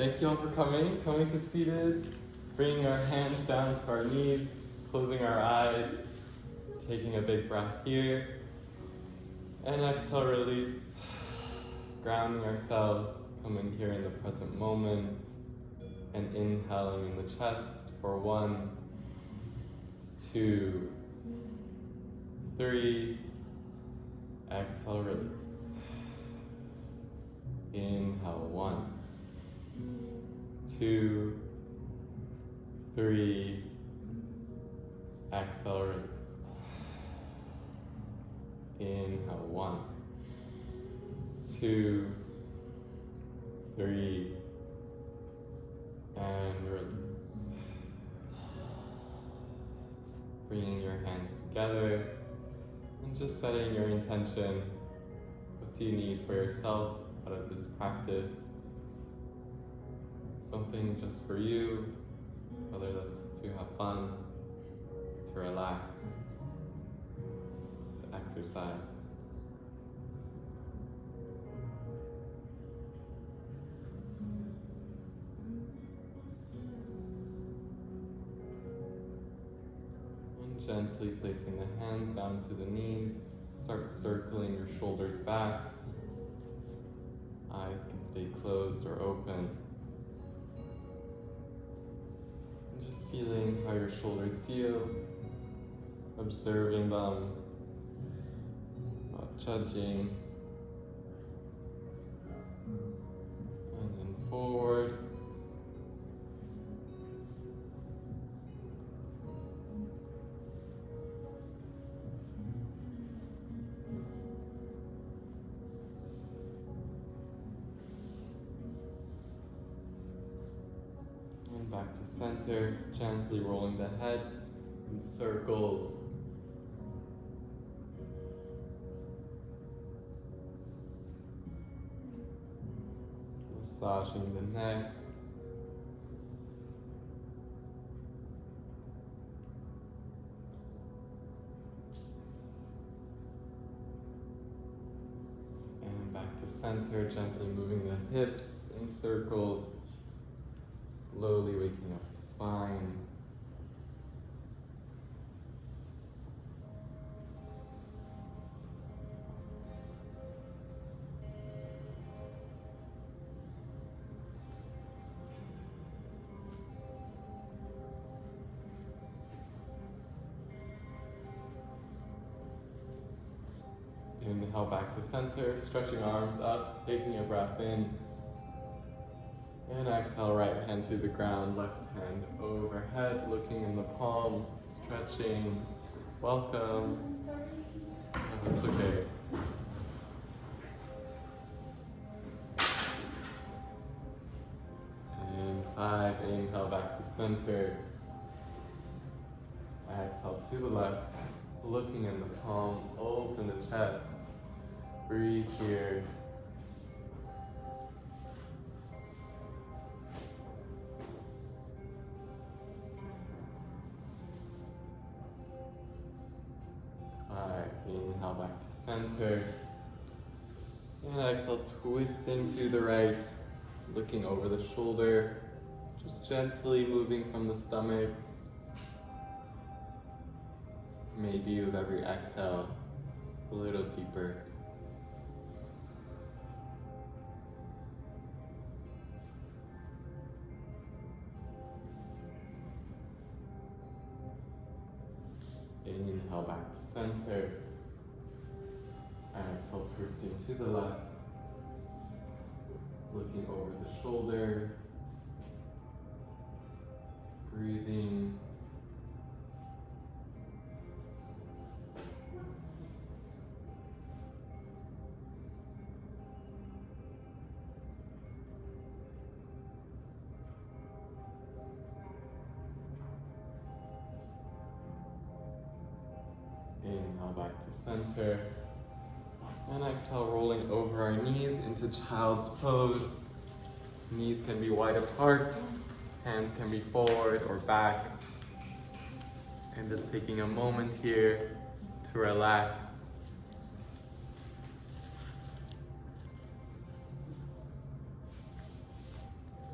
Thank you all for coming to seated, bringing our hands down to our knees, closing our eyes, taking a big breath here, and exhale, release, grounding ourselves, coming here in the present moment, and inhaling in the chest for 1, 2, 3, exhale, release. Inhale, 1, 2, 3, exhale, release. Inhale, 1, 2, 3, and release. Bringing your hands together and just setting your intention. What do you need for yourself out of this practice? Something just for you, whether that's to have fun, to relax, to exercise. And gently placing the hands down to the knees, start circling your shoulders back. Eyes can stay closed or open. And just feeling how your shoulders feel, observing them, not judging. And then forward. And back to center, gently rolling the head in circles. Massaging the neck. And back to center, gently moving the hips in circles. Slowly waking up the spine. Inhale back to center, stretching arms up, taking a breath in. And exhale, right hand to the ground, left hand overhead, looking in the palm, stretching. Welcome. Oh, that's okay. And 5, inhale back to center. Exhale to the left, looking in the palm, open the chest. Breathe here. Inhale back to center. And exhale, twisting to the right, looking over the shoulder, just gently moving from the stomach. Maybe with every exhale, a little deeper. Inhale back to center. Exhale, twisting to the left. Looking over the shoulder. Breathing. Inhale back to center. And exhale, rolling over our knees into child's pose. Knees can be wide apart, hands can be forward or back. And just taking a moment here to relax.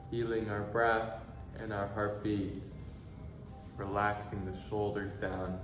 feeling our breath and our heartbeat, relaxing the shoulders down.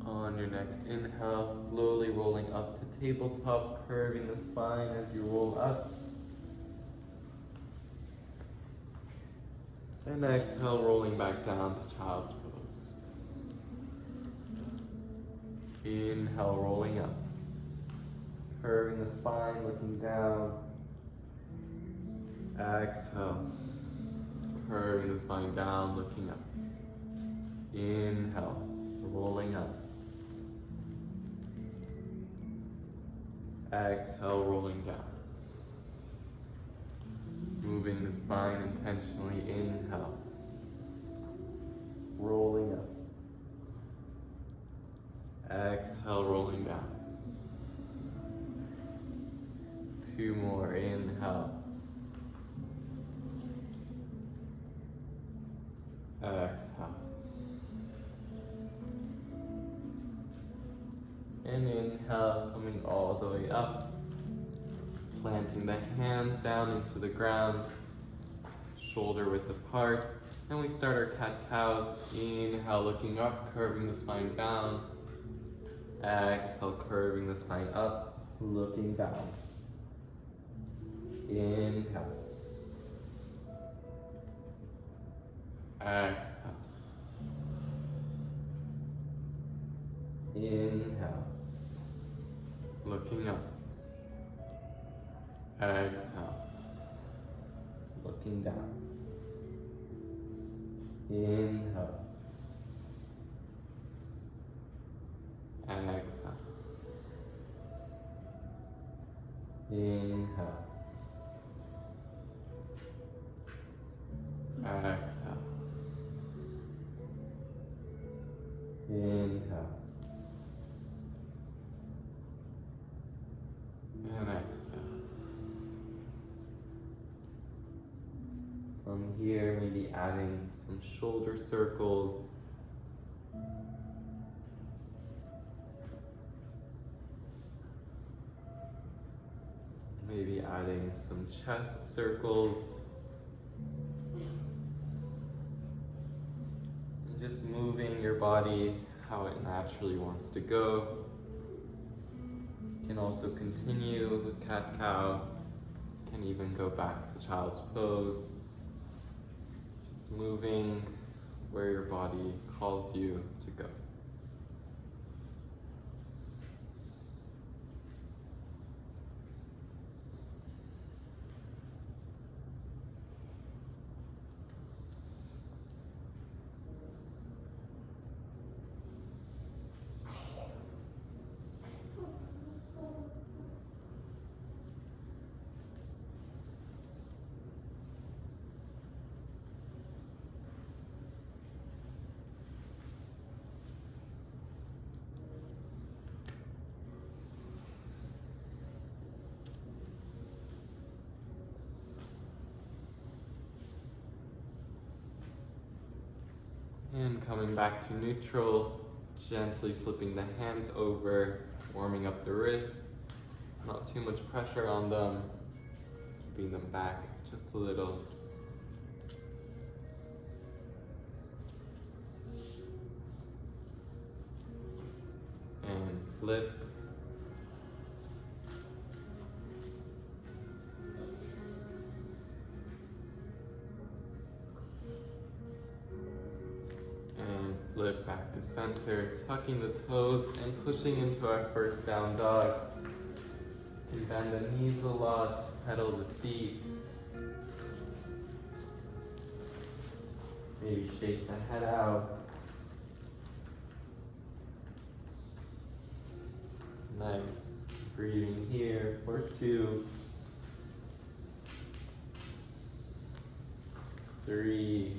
On your next inhale, slowly rolling up to tabletop, curving the spine as you roll up. And exhale, rolling back down to child's pose. Inhale, rolling up. Curving the spine, looking down. Exhale. Curving the spine down, looking up. Inhale, rolling up. Exhale, rolling down. Moving the spine intentionally. Inhale. Rolling up. Exhale, rolling down. 2 more. Inhale. Exhale. And inhale, coming all the way up. Planting the hands down into the ground. Shoulder width apart. And we start our cat-cows. Inhale, looking up, curving the spine down. Exhale, curving the spine up, looking down. Inhale. Exhale. Inhale. Looking up. Exhale. Looking down. Inhale. Exhale. Inhale. Exhale. Inhale. And exhale. From here, maybe adding some shoulder circles. Maybe adding some chest circles. And just moving your body how it naturally wants to go. You can also continue with cat-cow. Can even go back to child's pose. Just moving where your body calls you to go. And coming back to neutral, gently flipping the hands over, warming up the wrists, not too much pressure on them, keeping them back just a little. And flip. flip back to center, tucking the toes and pushing into our first down dog. You can bend the knees a lot, pedal the feet. Maybe shake the head out. Nice. Breathing here for 2, 3,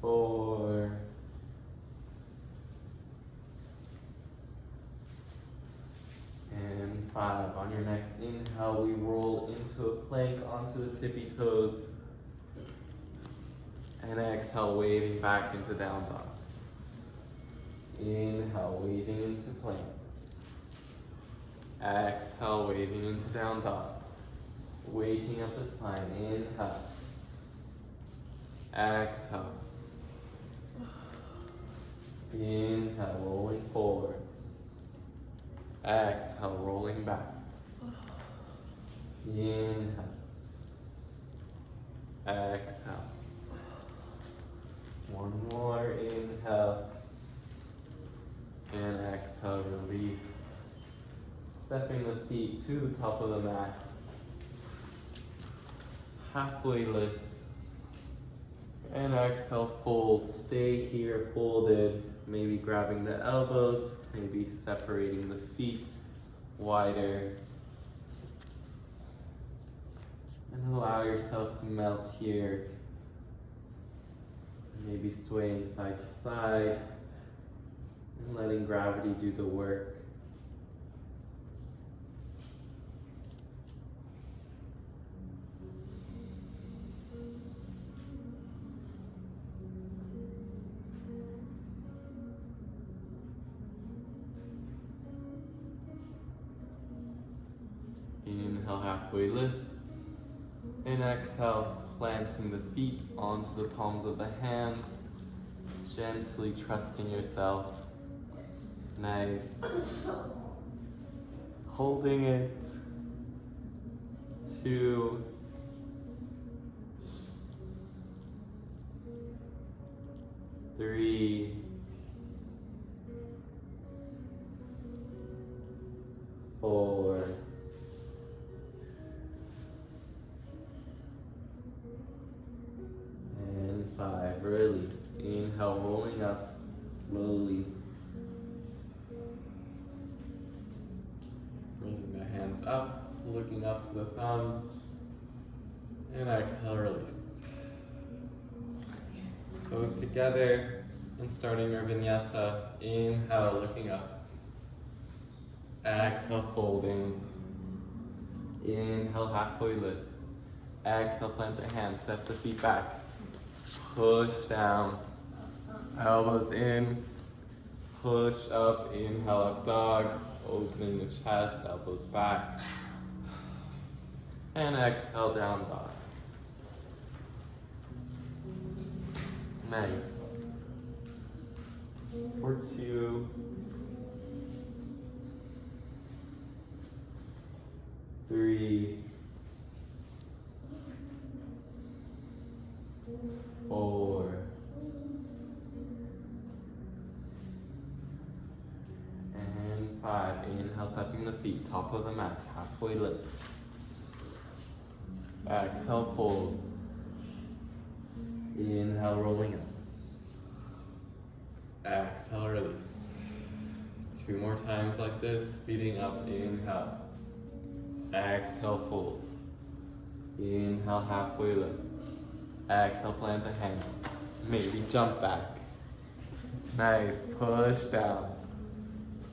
4, and 5. On your next inhale, we roll into a plank onto the tippy toes. And exhale, waving back into down dog. Inhale, waving into plank. Exhale, waving into down dog. Waking up the spine. Inhale. Exhale. Inhale, rolling forward. Exhale, rolling back. Inhale. Exhale. One more inhale. And exhale, release. Stepping the feet to the top of the mat. Halfway lift. And exhale, fold. Stay here, folded. Maybe grabbing the elbows, maybe separating the feet wider. And allow yourself to melt here. Maybe swaying side to side and letting gravity do the work. Inhale, halfway lift. And exhale, planting the feet onto the palms of the hands, gently trusting yourself. Nice. Holding it. 2, 3, 4, and 5. Release. Inhale, rolling up slowly. Bringing the hands up, looking up to the thumbs. And exhale, release. Toes together and starting our vinyasa. Inhale, looking up. Exhale, folding. Inhale, halfway lift. Exhale, plant the hands, step the feet back. Push down. Elbows in. Push up, inhale, up dog. Opening the chest, elbows back. And exhale, down dog. Nice. For 2, 3, 4, and 5. Inhale, stepping the feet, top of the mat, halfway lift. Exhale, fold. Inhale, rolling up. Exhale, release. 2 more times like this, speeding up. Inhale. Exhale, fold. Inhale, halfway lift. Exhale, plant the hands. Maybe jump back. Nice, push down.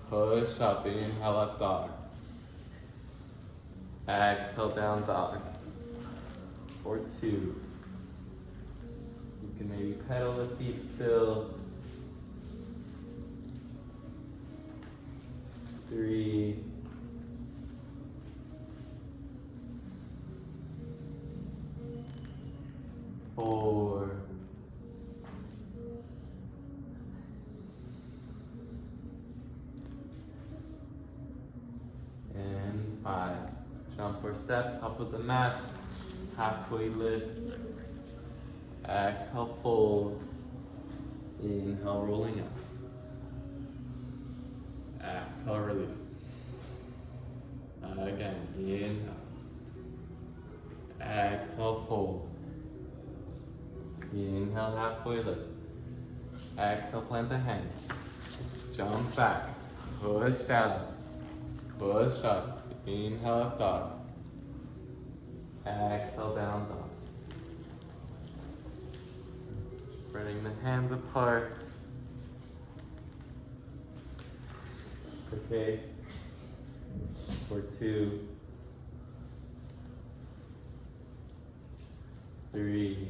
Push up, inhale, up dog. Exhale, down dog. For 2. You can maybe pedal the feet still. 3, 4, and 5. Jump or step, top of the mat. halfway lift. Exhale, fold. Inhale, rolling up. Exhale, release. Again, inhale. Exhale, fold. Inhale, halfway lift. Exhale, plant the hands. Jump back. Push down. Push up. Inhale, up dog. Exhale, down dog. Spreading the hands apart. It's okay. For 2, 3,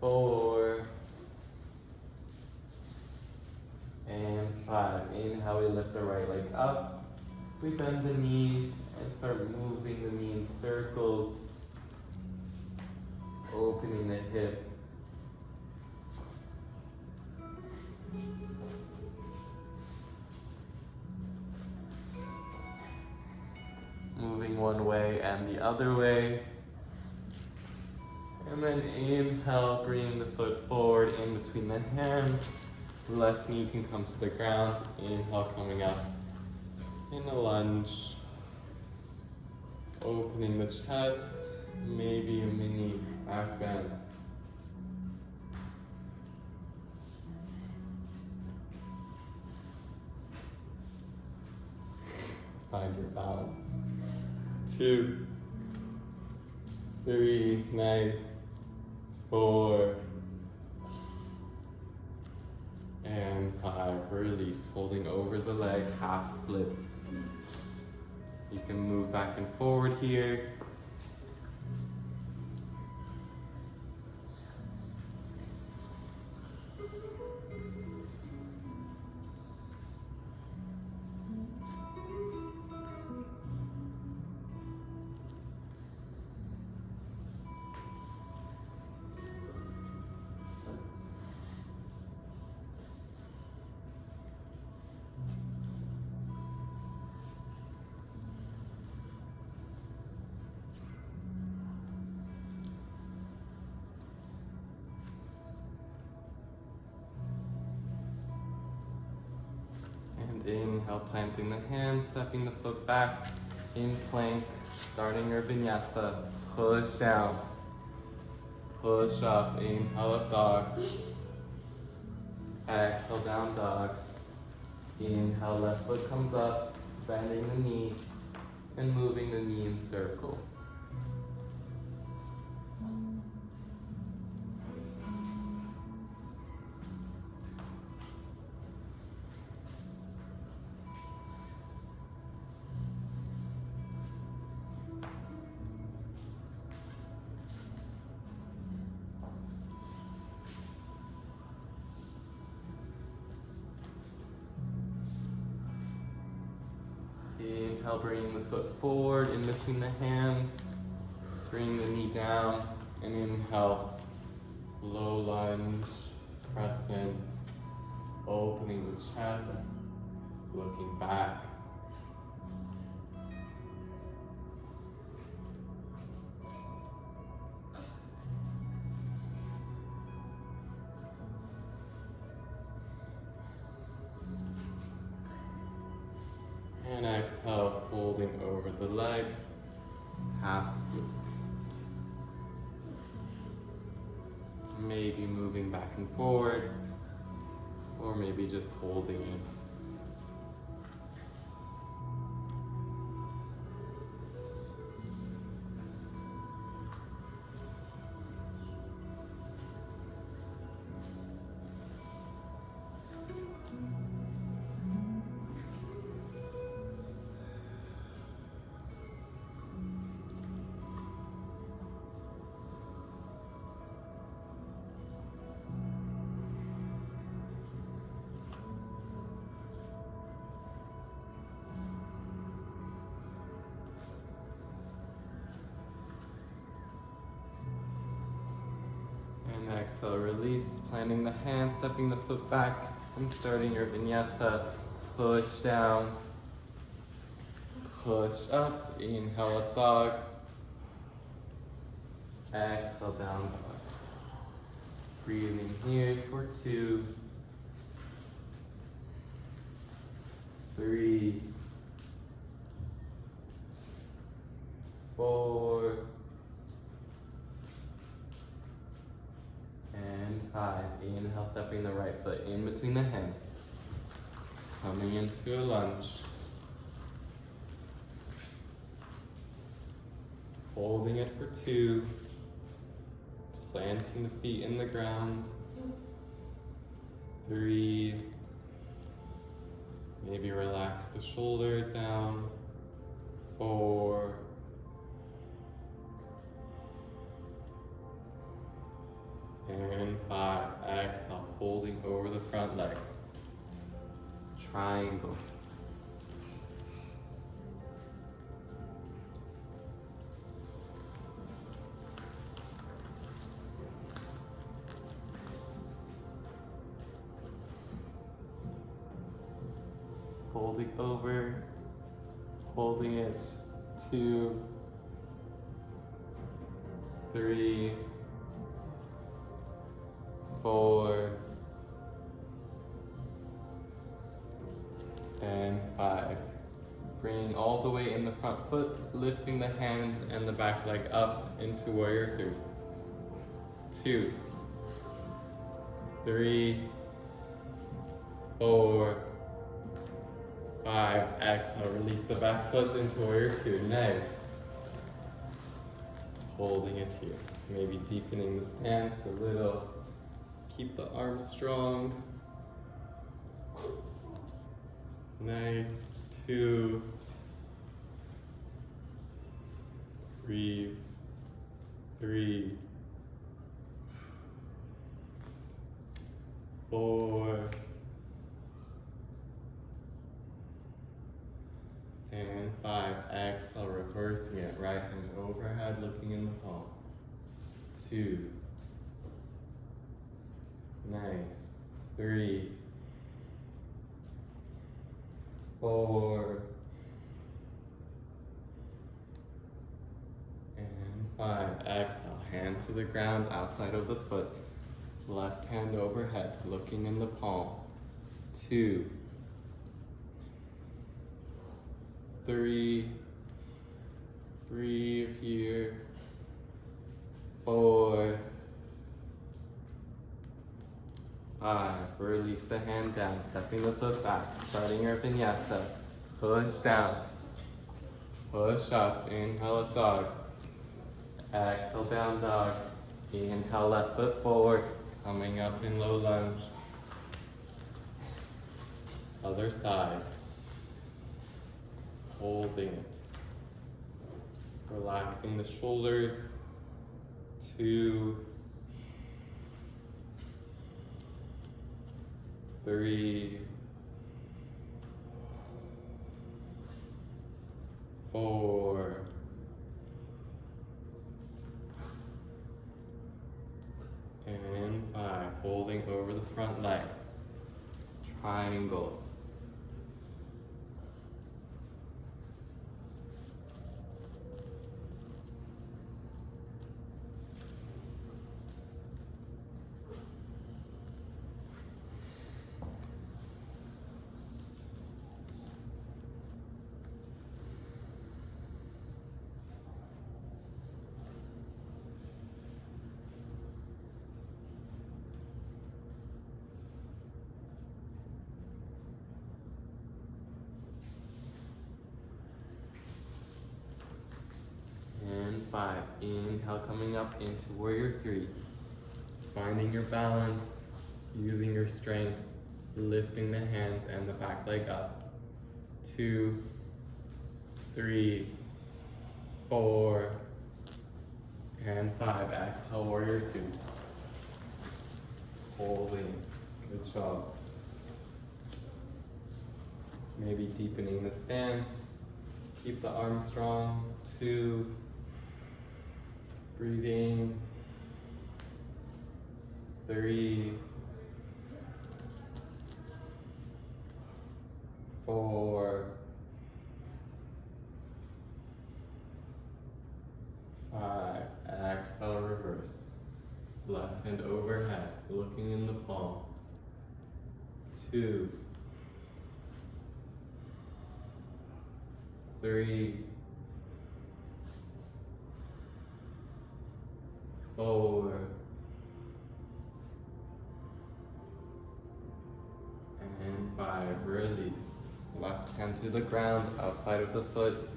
4, and 5. Inhale, we lift the right leg up. We bend the knee and start moving the knee in circles, opening the hip. Moving one way and the other way. And then inhale, bring the foot forward in between the hands. Left knee can come to the ground. Inhale, coming up in a lunge. Opening the chest, maybe a mini back bend. Find your balance. 2, 3, nice. 4, and 5, release, folding over the leg, half splits. You can move back and forward here. Inhale, planting the hands, stepping the foot back in plank, starting your vinyasa. Push down, push up, inhale, up dog. Exhale, down dog. Inhale, left foot comes up, bending the knee and moving the knee in circles. Inhale, bringing the foot forward in between the hands. Bring the knee down and inhale. Low lunge, crescent, opening the chest, looking back. And exhale, folding over the leg, half splits. Maybe moving back and forward, or maybe just holding it. Exhale, release, planting the hands, stepping the foot back, and starting your vinyasa. Push down, Push up, inhale up dog. Exhale down dog. Breathing here for 2, 3, 4, and 5. Inhale, stepping the right foot in between the hands. Coming into a lunge. Holding it for 2. Planting the feet in the ground. 3. Maybe relax the shoulders down. 4. And 5. Exhale, folding over the front leg. Triangle. Folding over, holding it, 2, 3, 4, and 5. Bringing all the way in the front foot, lifting the hands and the back leg up into warrior 3. 2, 3, 4, 5. Exhale, release the back foot into warrior 2. Nice. Holding it here. Maybe deepening the stance a little. Keep the arms strong. Nice. 2, 3, 4, and 5. Exhale, reversing it. Right hand overhead, looking in the palm. 2. Nice. 3, 4, and 5. Exhale, hand to the ground outside of the foot. Left hand overhead, looking in the palm. 2, 3, breathe here. 4, 5, release the hand down, stepping the foot back, starting your vinyasa. Push down, push up, inhale up dog. Exhale down dog. Inhale left foot forward, coming up in low lunge. Other side. Holding it. Relaxing the shoulders. 2, 3, 4, and 5. Folding over the front leg. Triangle. And 5. Inhale, coming up into warrior 3. Finding your balance, using your strength, lifting the hands and the back leg up. 2, 3, 4, and 5. Exhale, warrior 2. Holding. Good job. Maybe deepening the stance. Keep the arms strong. 2, breathing. 3, 4, 2, 3, 4, and 5. Release. Left hand to the ground, outside of the foot.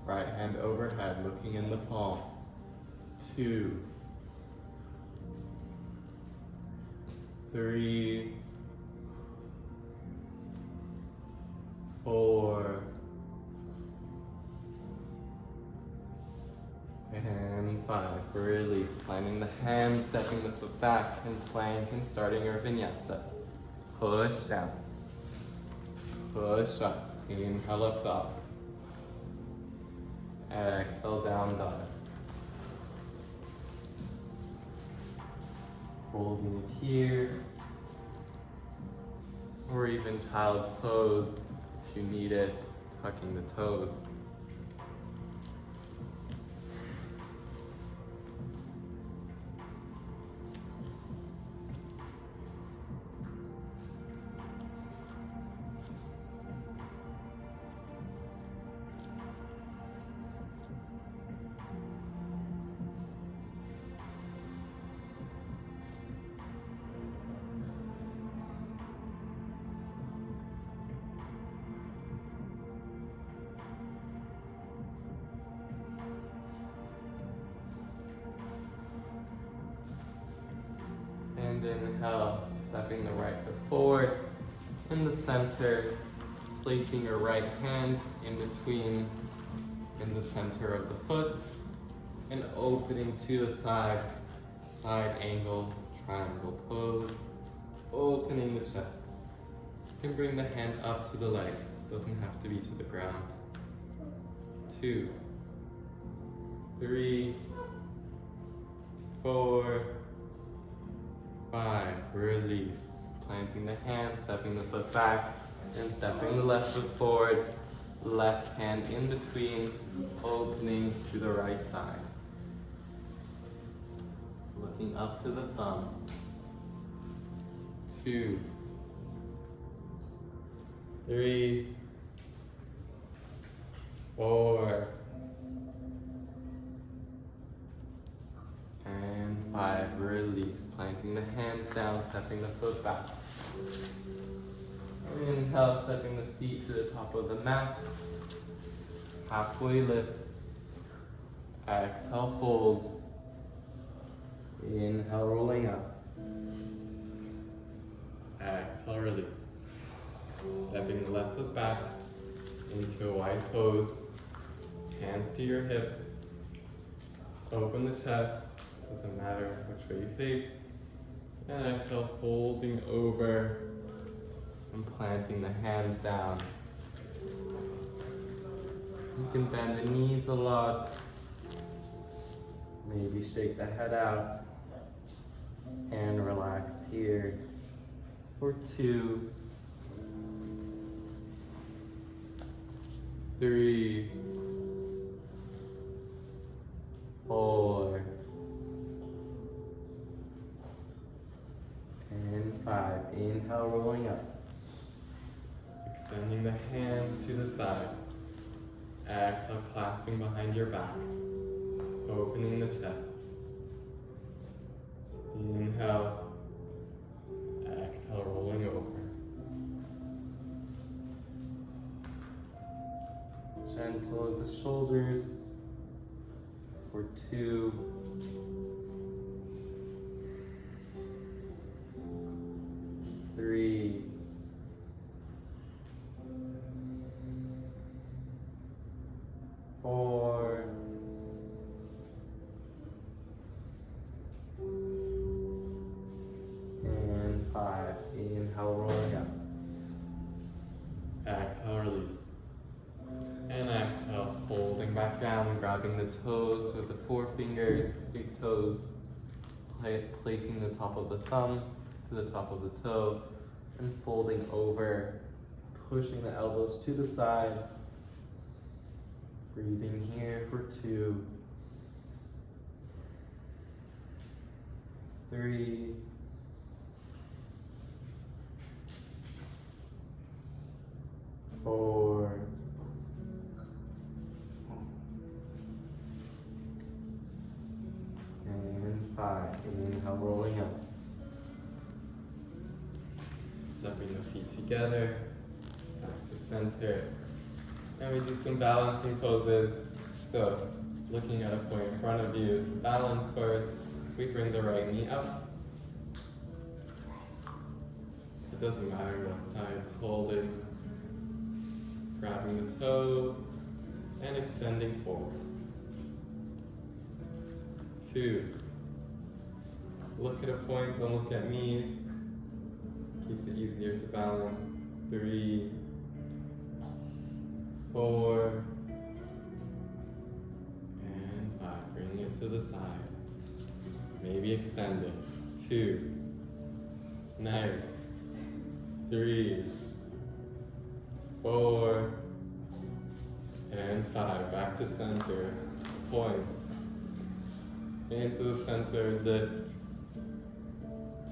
Right hand overhead, looking in the palm. 2, 3, 4, and 5. Release. Planting the hands, stepping the foot back, and plank, and starting your vinyasa. Push down. Push up. Inhale up dog. Exhale down dog. Holding it here. Or even child's pose if you need it, tucking the toes. And inhale, stepping the right foot forward in the center, placing your right hand in between in the center of the foot, and opening to the side, side angle, triangle pose, opening the chest. You can bring the hand up to the leg, doesn't have to be to the ground. 2, 3, 4, 5, release. Planting the hand, stepping the foot back, and stepping the left foot forward. Left hand in between, opening to the right side. Looking up to the thumb. 2, 3, 4, and 5. Release. Planting the hands down, stepping the foot back. Inhale, stepping the feet to the top of the mat. Halfway lift. Exhale, fold. Inhale, rolling up. Exhale, release. Stepping the left foot back into a wide pose. Hands to your hips. Open the chest. Doesn't matter which way you face. And exhale, folding over and planting the hands down. You can bend the knees a lot. Maybe shake the head out. And relax here for 2, 3, 4, and 5. Inhale, rolling up. Extending the hands to the side. Exhale, clasping behind your back. Opening the chest. Inhale. Exhale, rolling over. Gentle at the shoulders for 2, 3, 4, and 5. Inhale, rolling up. Exhale, release. And exhale, folding back down, grabbing the toes with the forefingers, big toes, placing the top of the thumb to the top of the toe, and folding over, pushing the elbows to the side. Breathing here for 2, 3, 4, and 5. Inhale, rolling up. Stepping the feet together, back to center. And we do some balancing poses. So, looking at a point in front of you to balance first, we bring the right knee up. It doesn't matter what side, holding, grabbing the toe, and extending forward. 2, look at a point, don't look at me. Keeps it easier to balance. 3, 4, and 5. Bring it to the side. Maybe extend it. 2, nice. 3, 4, and 5. Back to center. Point. Into the center, lift.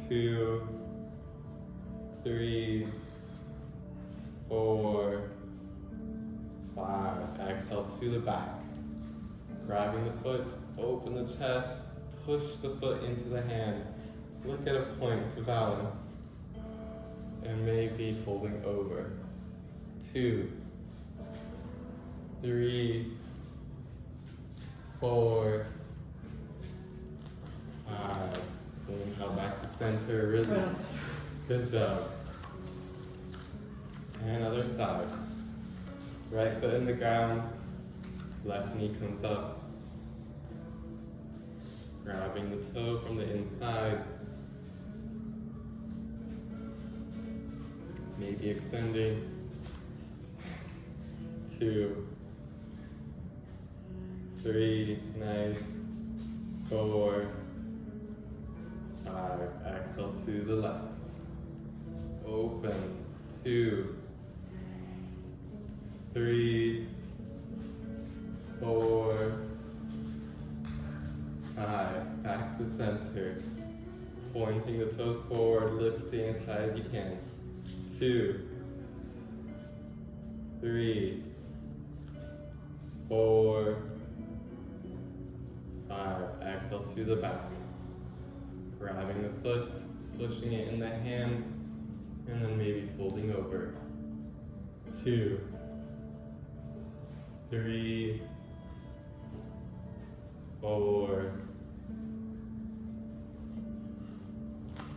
2, 3, 4, 5. Exhale to the back. Grabbing the foot, open the chest, push the foot into the hand. Look at a point to balance. And maybe folding over. 2, 3, 4, 5. Inhale back to center, release. Good job. And other side. Right foot in the ground, left knee comes up. Grabbing the toe from the inside. Maybe extending. 2, 3, nice. 4, 5. Exhale to the left. Open. 2, 3, 4, 5. Back to center. Pointing the toes forward, lifting as high as you can. 2, 3, 4, 5. Exhale to the back. Grabbing the foot, pushing it in the hand, and then maybe folding over. 2, 3, 4,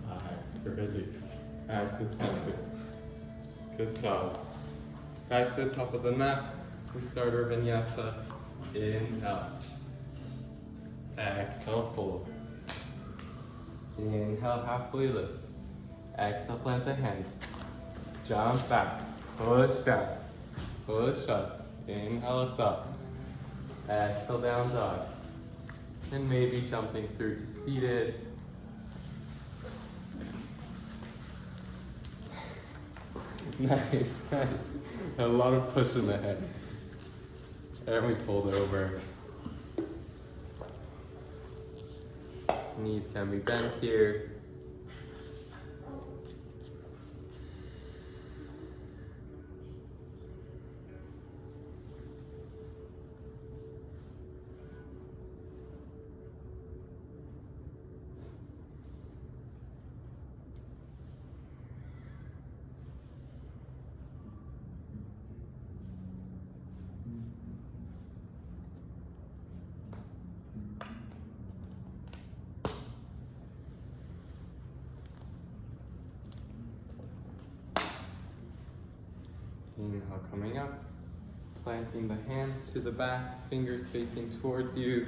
5. Release. Back to center. Good job. Back to the top of the mat. We start our vinyasa. Inhale. Exhale, fold. Inhale, halfway lift. Exhale, plant the hands. Jump back. Push down. Push up. Inhale, lift up. Exhale, down dog. And maybe jumping through to seated. Nice, nice. A lot of push in the hands. And we fold over. Knees can be bent here. Inhale, coming up, planting the hands to the back, fingers facing towards you,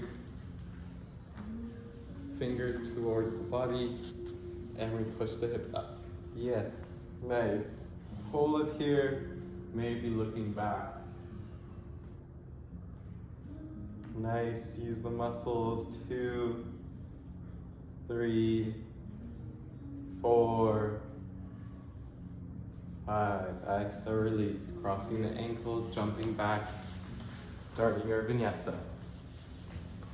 fingers towards the body, and we push the hips up. Yes, nice. Hold it here, maybe looking back. Nice, use the muscles. 2, 3, 4, 5. Exhale, release. Crossing the ankles, jumping back. Starting our vinyasa.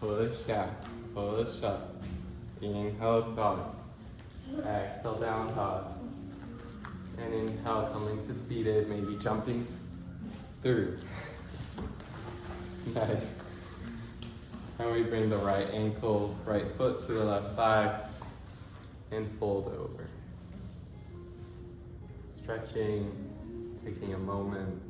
Push down, push up. Inhale, dog. Exhale, down dog. And inhale, coming to seated, maybe jumping through. Nice. And we bring the right ankle, right foot to the left thigh and fold over. Stretching, taking a moment.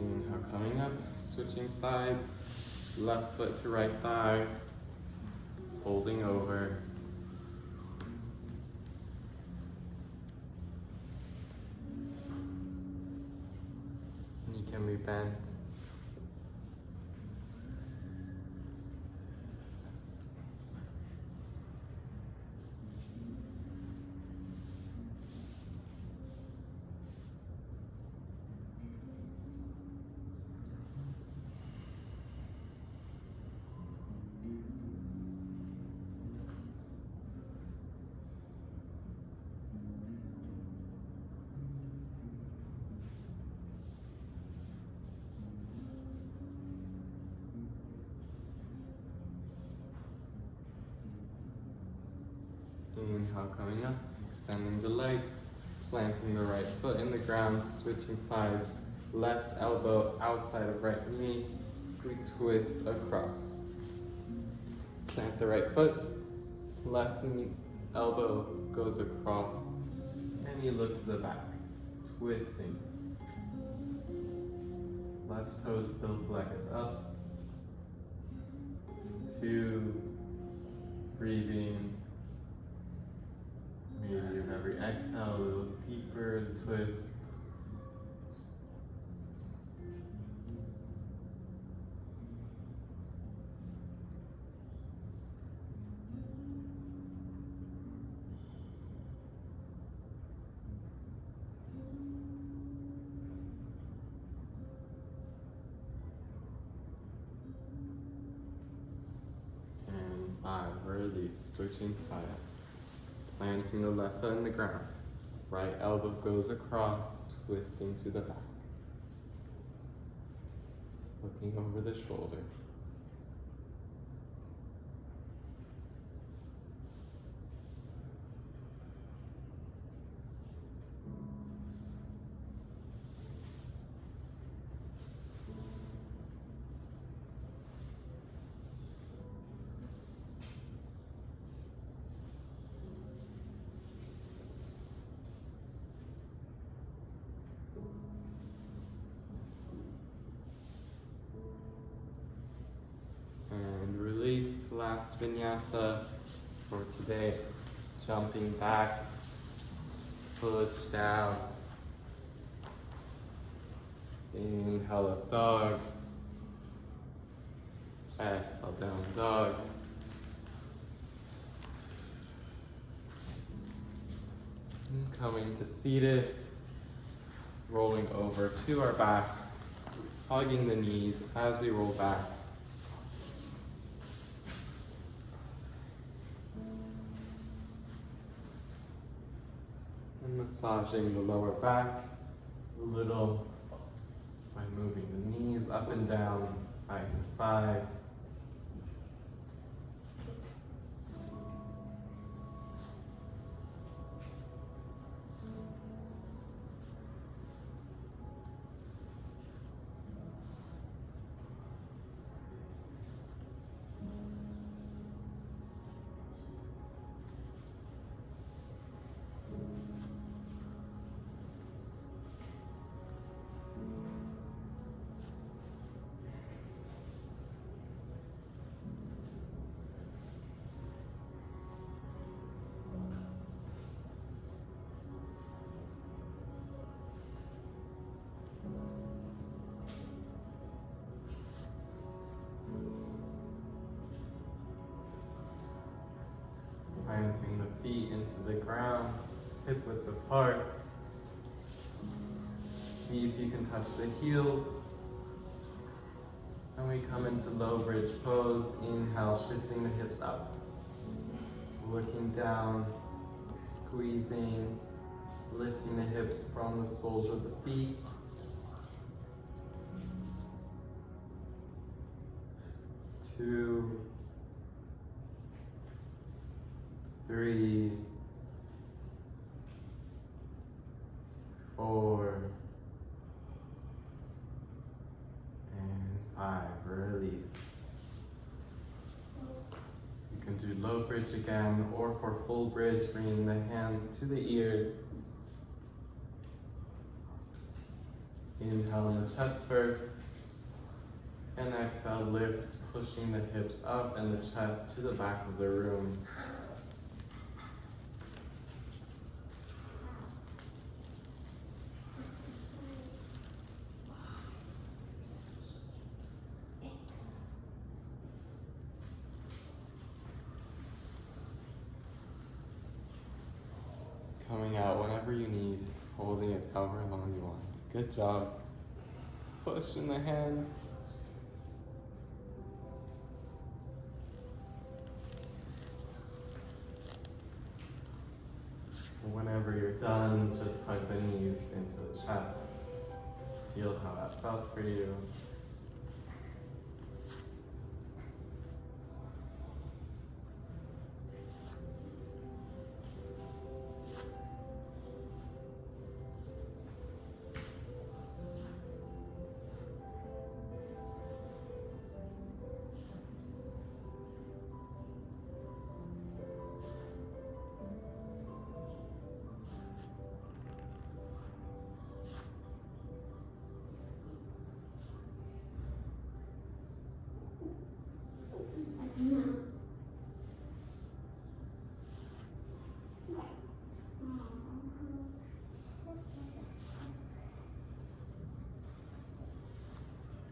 Inhale, coming up, switching sides, left foot to right thigh, folding over. Knee can be bent. Inhale, coming up, extending the legs, planting the right foot in the ground, switching sides, left elbow outside of right knee, we twist across. Plant the right foot, left knee, elbow goes across, and you look to the back, twisting. Left toe still flexed up. 2, breathing. Maybe with every exhale, a little deeper twist. And 5, release, switching sides. Planting the left foot in the ground. Right elbow goes across, twisting to the back. Looking over the shoulder. Last vinyasa for today. Jumping back, push down. Inhale up dog. Exhale down dog. And coming to seated, rolling over to our backs, hugging the knees as we roll back. Massaging the lower back a little by moving the knees up and down, side to side. Planting the feet into the ground, hip width apart. See if you can touch the heels. And we come into low bridge pose. Inhale, shifting the hips up. Looking down, squeezing, lifting the hips from the soles of the feet. 2, 3, 4, and 5. Release. You can do low bridge again, or for full bridge, bringing the hands to the ears. Inhale in the chest first, and exhale, lift, pushing the hips up and the chest to the back of the room. Coming out whenever you need, holding it however long you want. Good job. Push in the hands. Whenever you're done, just hug the knees into the chest. Feel how that felt for you.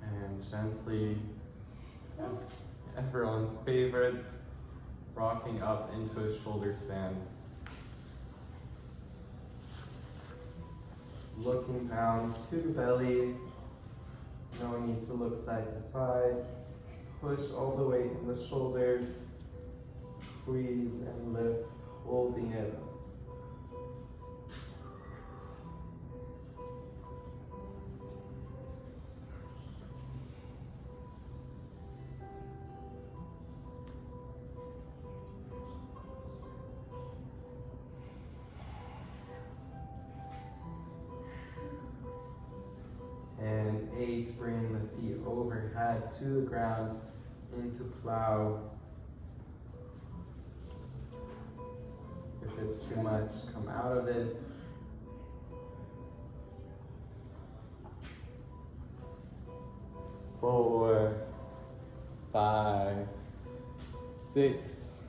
And gently, everyone's favorite, rocking up into a shoulder stand. Looking down to the belly, no need to look side to side. Push all the weight in the shoulders, squeeze and lift, holding it. And 8, bring the feet overhead to the ground into plow. If it's too much, come out of it. 4, 5, 6,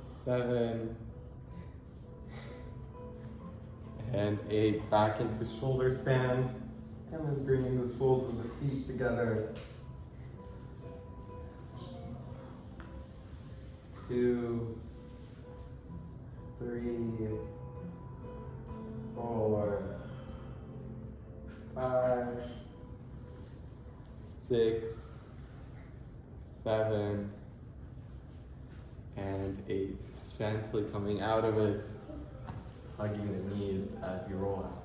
7, and 8. Back into shoulder stand. And then bringing the soles of the feet together. 2, 3, 4, 5, 6, 7, and 8. Gently coming out of it, hugging the knees as you roll out.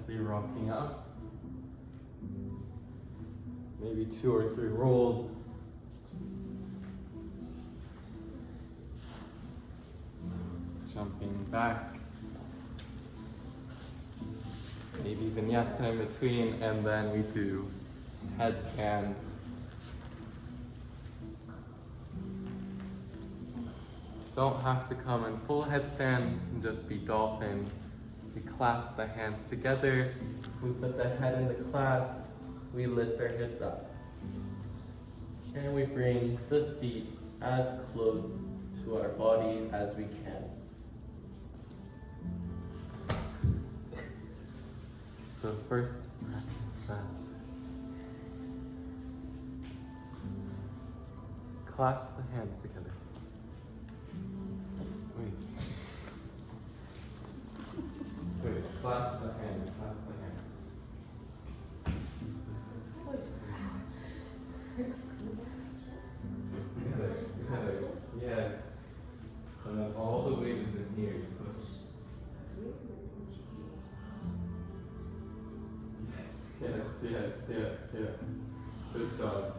gently rocking up. Maybe 2 or 3 rolls. Jumping back. Maybe Vinyasa in between, and then we do headstand. Don't have to come in full headstand, you can just be dolphin. We clasp the hands together, we put the head in the clasp, we lift our hips up. And we bring the feet as close to our body as we can. So first, practice that. Clasp the hands together. Wait, clasp the hands, clasp the hands. Together, yeah. And then all the weight is in here, push. Yes. Good job.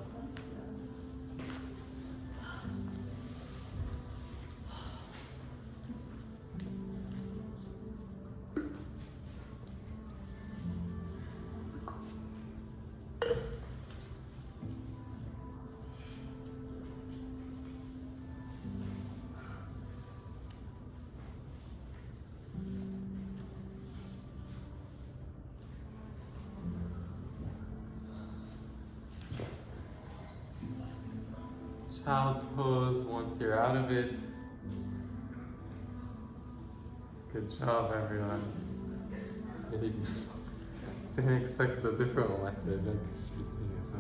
Child's pose once you're out of it. Good job, everyone. Didn't expect the different method like she's doing it, so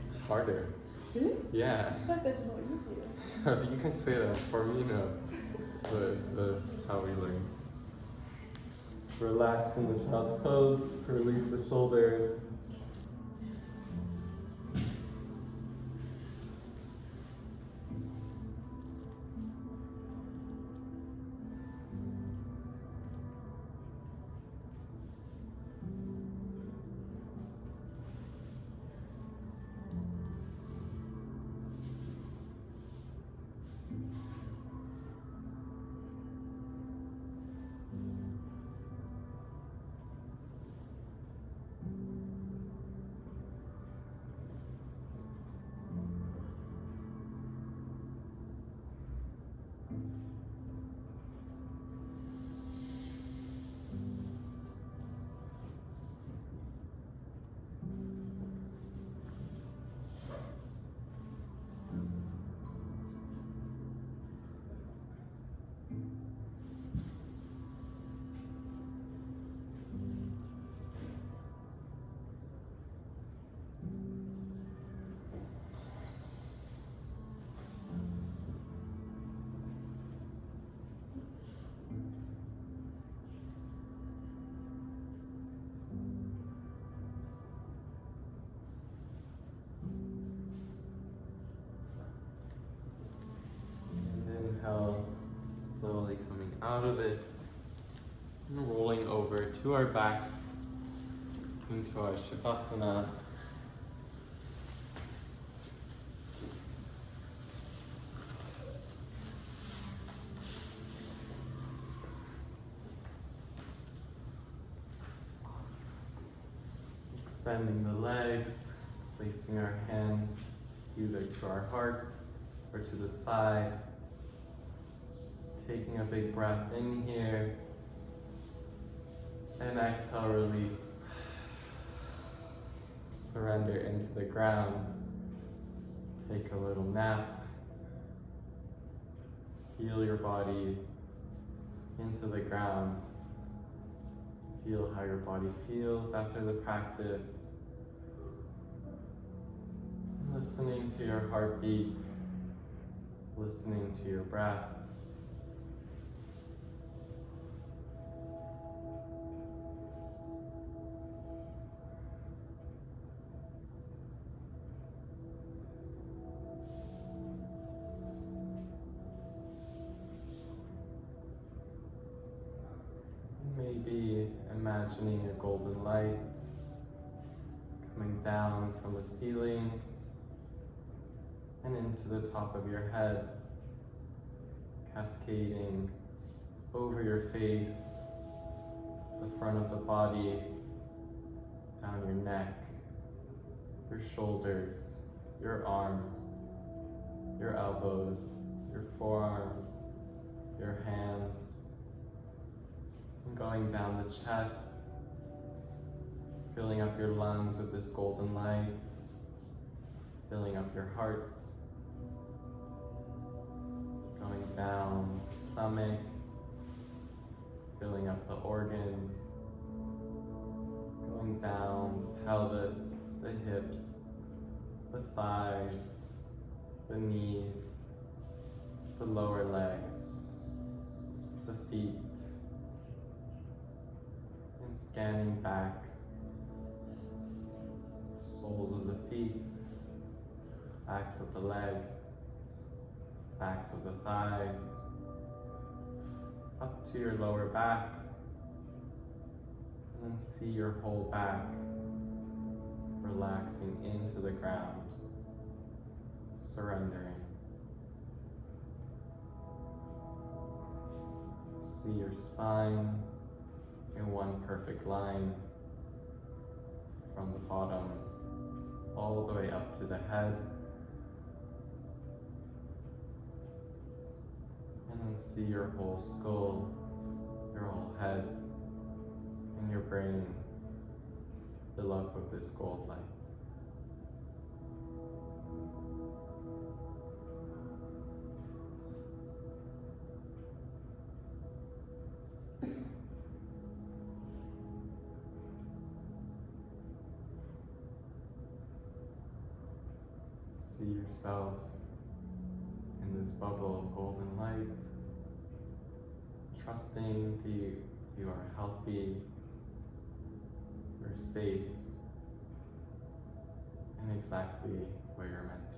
it's harder. Really? Yeah. I feel like that's more easier. You can say that, for me no, but it's how we learned. Relax in the child's pose, release the shoulders. Inhale, slowly coming out of it, and rolling over to our backs into our Shavasana. Extending the legs, placing our hands either to our heart or to the side. Taking a big breath in here. And exhale, release. Surrender into the ground. Take a little nap. Feel your body into the ground. Feel how your body feels after the practice. Listening to your heartbeat. Listening to your breath. Maybe imagine imagining a golden light coming down from the ceiling and into the top of your head, cascading over your face, the front of the body, down your neck, your shoulders, your arms, your elbows, your forearms, your hands, and going down the chest, filling up your lungs with this golden light, filling up your heart, going down the stomach, filling up the organs, going down the pelvis, the hips, the thighs, the knees, the lower legs, the feet, and scanning back, soles of the feet, backs of the legs, backs of the thighs, up to your lower back, and then see your whole back relaxing into the ground, surrendering. See your spine in one perfect line from the bottom all the way up to the head. And then see your whole skull, your whole head, and your brain fill up with this gold light. See yourself in this bubble of golden light, trusting that you are healthy, you're safe, and exactly where you're meant to be.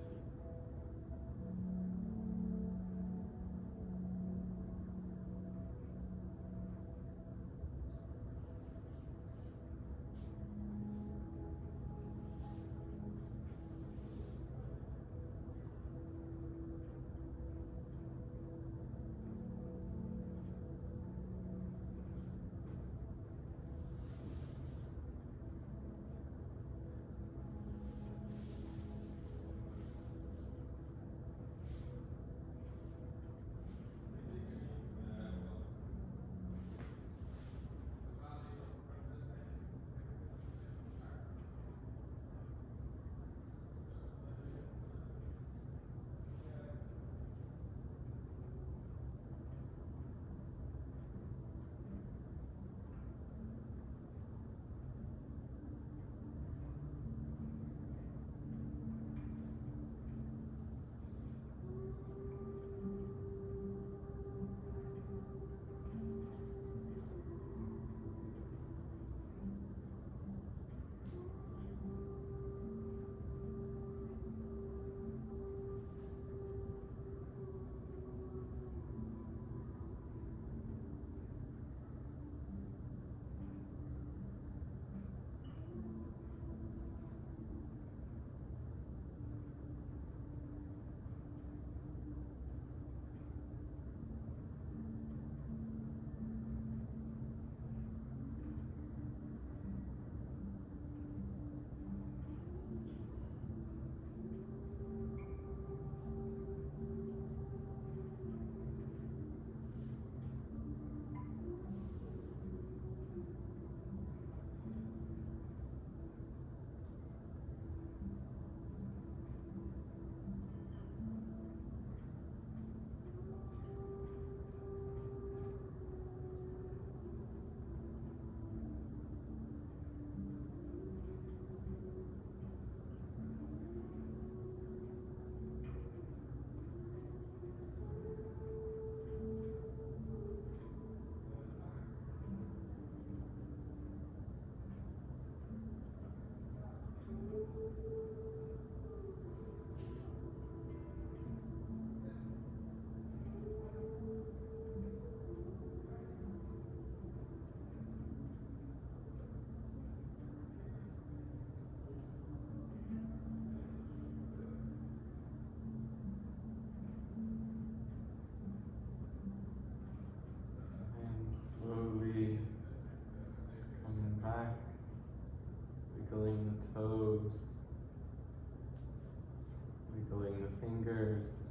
fingers.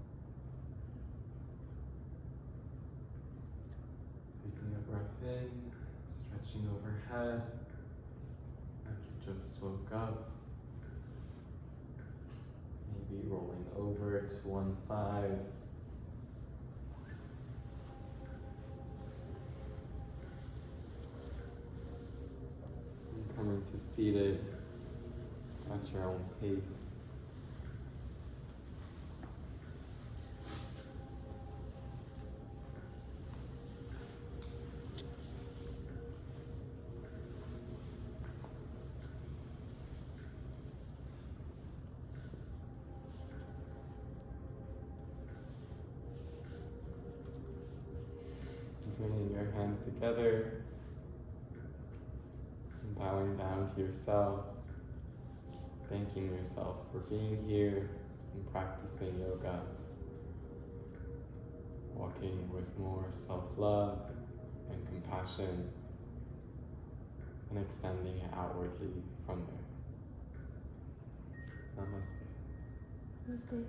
Taking a breath in, stretching overhead, like you just woke up. Maybe rolling over to one side. And coming to seated at your own pace. Bringing your hands together and bowing down to yourself, thanking yourself for being here and practicing yoga, walking with more self-love and compassion and extending it outwardly from there. Namaste. Namaste.